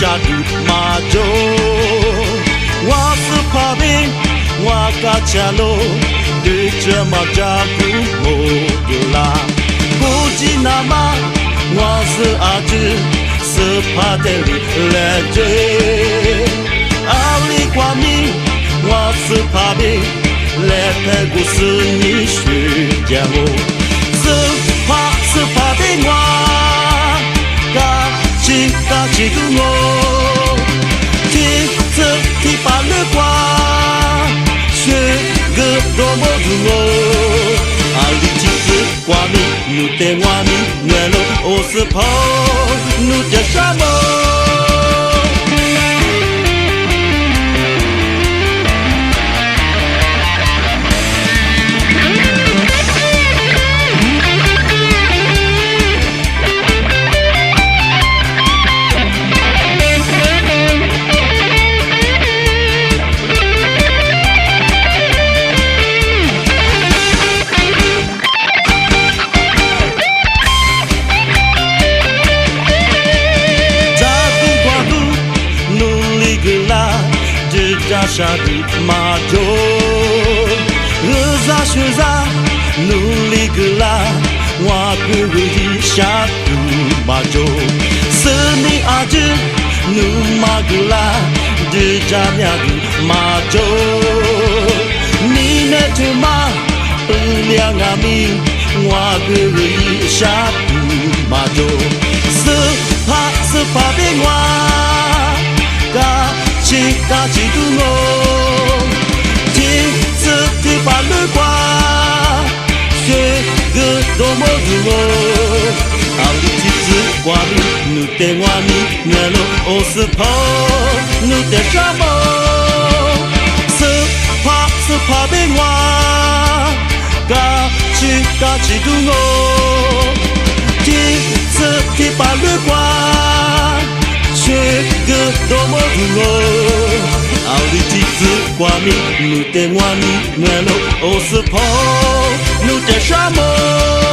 下个马州，我是怕病，我嘎家喽，对着马家古莫个啦，古吉那嘛，我是阿子，是怕的里来追，阿里瓜米，我是怕病，来拍故事你学家我，是怕病我。嘎起个我，听着听把了瓜，学个多么的我，阿里其实瓜米，努得瓜米，原来我是跑，努得什么？下的马州，热学啥努力个啦，我个一下的马州，是你阿子努马个啦，的家娘的马州，你那头马两阿米，我个一下的马州，是怕别我嘎。嘎起个我，听着听把了瓜，学个多么的我，阿里其实瓜米，努得瓜米，原来我是跑，努得什么？是怕被我，嘎起个我，听着听把了瓜。学个多么的我，奥利提子瓜米，努得瓜米，原来我是跑，努得什么？